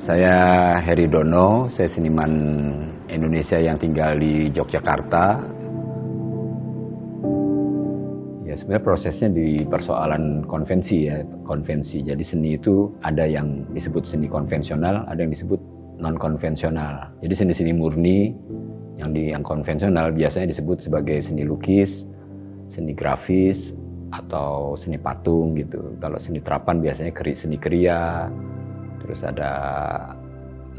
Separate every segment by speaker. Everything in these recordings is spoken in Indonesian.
Speaker 1: Saya Heri Dono, saya seniman Indonesia yang tinggal di Yogyakarta. Ya, sebenarnya prosesnya di persoalan konvensi ya, konvensi. Jadi seni itu ada yang disebut seni konvensional, ada yang disebut non konvensional. Jadi seni-seni murni yang konvensional biasanya disebut sebagai seni lukis, seni grafis, atau seni patung gitu. Kalau seni terapan biasanya seni kriya. Terus ada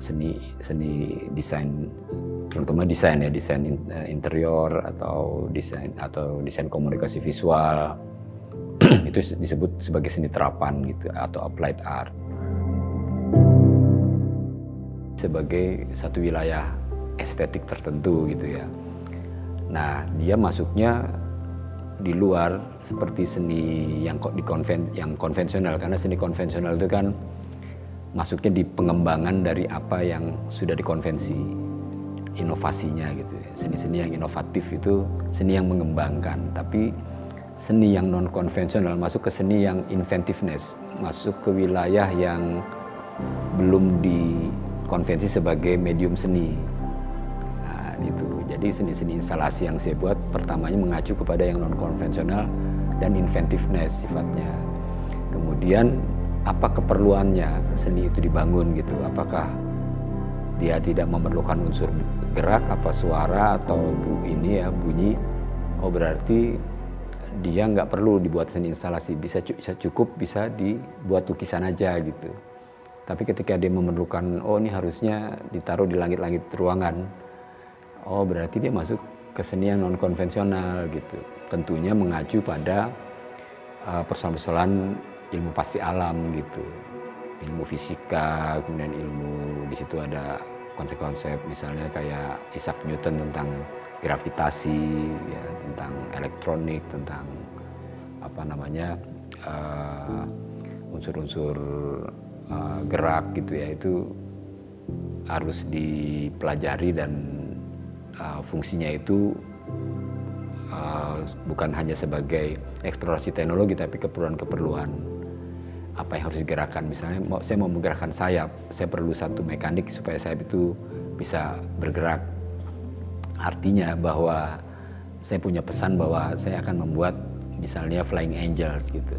Speaker 1: seni desain, terutama desain interior atau desain komunikasi visual. Itu disebut sebagai seni terapan gitu, atau applied art. Sebagai satu wilayah estetik tertentu gitu ya. Nah, dia masuknya di luar seperti seni yang konvensional, karena seni konvensional itu kan masuknya di pengembangan dari apa yang sudah dikonvensi, inovasinya gitu ya. Seni-seni yang inovatif itu seni yang mengembangkan, tapi seni yang non konvensional masuk ke seni yang inventiveness, masuk ke wilayah yang belum dikonvensi sebagai medium seni. Nah, itu. Jadi seni-seni instalasi yang saya buat pertamanya mengacu kepada yang non konvensional dan inventiveness sifatnya. Kemudian apa keperluannya seni itu dibangun gitu, apakah dia tidak memerlukan unsur gerak, apa suara atau bunyi, oh berarti dia nggak perlu dibuat seni instalasi, bisa dibuat lukisan aja gitu. Tapi ketika dia memerlukan, oh ini harusnya ditaruh di langit-langit ruangan, oh berarti dia masuk ke seni yang non konvensional gitu. Tentunya mengacu pada persoalan-persoalan ilmu pasti alam gitu, ilmu fisika, kemudian ilmu di situ ada konsep-konsep misalnya kayak Isaac Newton tentang gravitasi, ya, tentang elektronik, tentang unsur-unsur gerak gitu ya, itu harus dipelajari dan fungsinya itu bukan hanya sebagai eksplorasi teknologi tapi keperluan-keperluan apa yang harus digerakkan. Misalnya saya mau menggerakkan sayap, saya perlu satu mekanik supaya sayap itu bisa bergerak. Artinya bahwa saya punya pesan bahwa saya akan membuat misalnya flying angels gitu.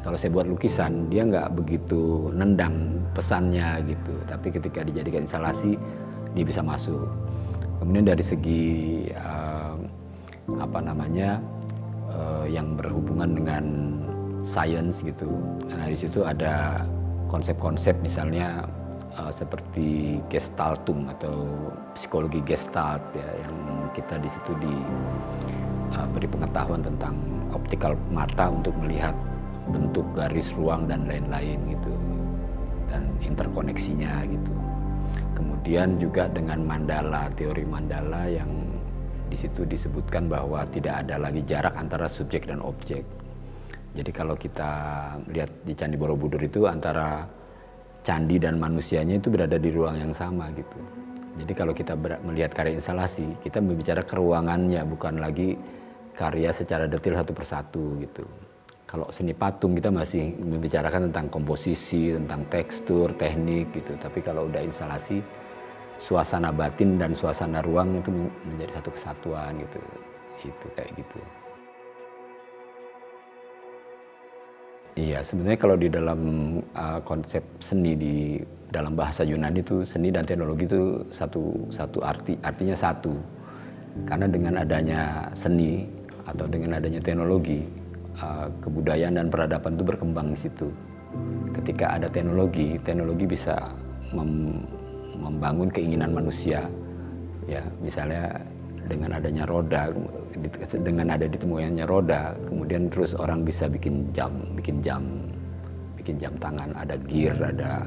Speaker 1: Kalau saya buat lukisan, dia nggak begitu nendang pesannya gitu, tapi ketika dijadikan instalasi dia bisa masuk. Kemudian dari segi yang berhubungan dengan science gitu. Nah, di situ ada konsep-konsep misalnya seperti gestaltung atau psikologi gestalt ya, yang kita di situ diberi pengetahuan tentang optikal mata untuk melihat bentuk garis ruang dan lain-lain gitu, dan interkoneksinya gitu. Kemudian juga dengan mandala, teori mandala yang di situ disebutkan bahwa tidak ada lagi jarak antara subjek dan objek. Jadi kalau kita lihat di Candi Borobudur itu antara candi dan manusianya itu berada di ruang yang sama gitu. Jadi kalau kita melihat karya instalasi, kita berbicara keruangannya, bukan lagi karya secara detail satu persatu gitu. Kalau seni patung kita masih membicarakan tentang komposisi, tentang tekstur, teknik gitu. Tapi kalau udah instalasi, suasana batin dan suasana ruang itu menjadi satu kesatuan gitu. Itu kayak gitu. Iya, sebenarnya kalau di dalam konsep seni di dalam bahasa Yunani itu seni dan teknologi itu artinya satu. Karena dengan adanya seni atau dengan adanya teknologi, kebudayaan dan peradaban itu berkembang di situ. Ketika ada teknologi bisa membangun keinginan manusia. Ya, misalnya dengan adanya roda, dengan ada ditemukannya roda, kemudian terus orang bisa bikin jam tangan, ada gear, ada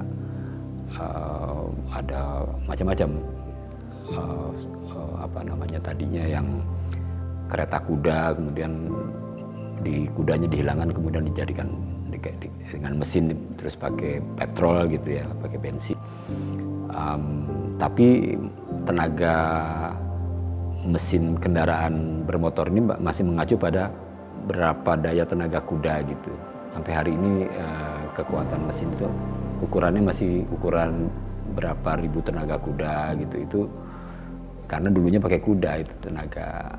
Speaker 1: macam-macam, tadinya yang kereta kuda, kemudian di kudanya dihilangkan, kemudian dijadikan dengan mesin, terus pakai petrol gitu ya, pakai bensin. Tapi tenaga mesin kendaraan bermotor ini masih mengacu pada berapa daya tenaga kuda gitu. Sampai hari ini kekuatan mesin itu ukurannya masih ukuran berapa ribu tenaga kuda gitu, itu karena dulunya pakai kuda, itu tenaga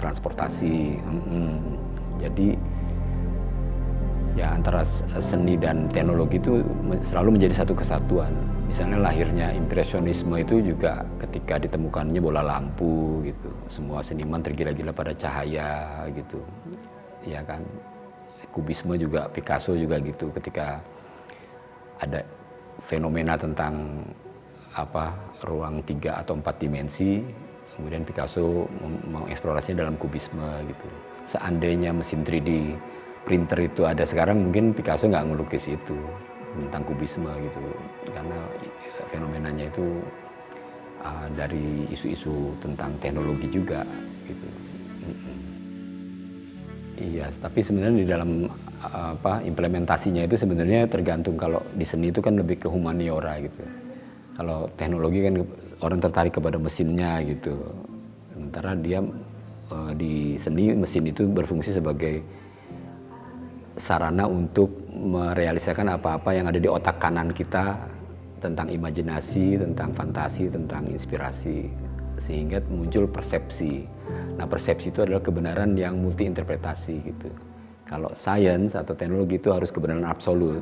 Speaker 1: transportasi. Jadi ya antara seni dan teknologi itu selalu menjadi satu kesatuan. Misalnya lahirnya impresionisme itu juga ketika ditemukannya bola lampu gitu. Semua seniman tergila-gila pada cahaya gitu. Ya kan. Kubisme juga, Picasso juga gitu, ketika ada fenomena tentang ruang 3 atau 4 dimensi, kemudian Picasso mengeksplorasinya dalam kubisme gitu. Seandainya mesin 3D printer itu ada sekarang, mungkin Picasso nggak ngelukis itu tentang kubisme gitu, karena fenomenanya itu dari isu-isu tentang teknologi juga gitu. Iya, tapi sebenarnya di dalam implementasinya itu sebenarnya tergantung. Kalau di seni itu kan lebih ke humaniora gitu. Kalau teknologi kan orang tertarik kepada mesinnya gitu. Sementara dia di seni, mesin itu berfungsi sebagai sarana untuk merealisasikan apa-apa yang ada di otak kanan kita tentang imajinasi, tentang fantasi, tentang inspirasi, sehingga muncul persepsi. Nah, persepsi itu adalah kebenaran yang multi interpretasi gitu. Kalau sains atau teknologi itu harus kebenaran absolut.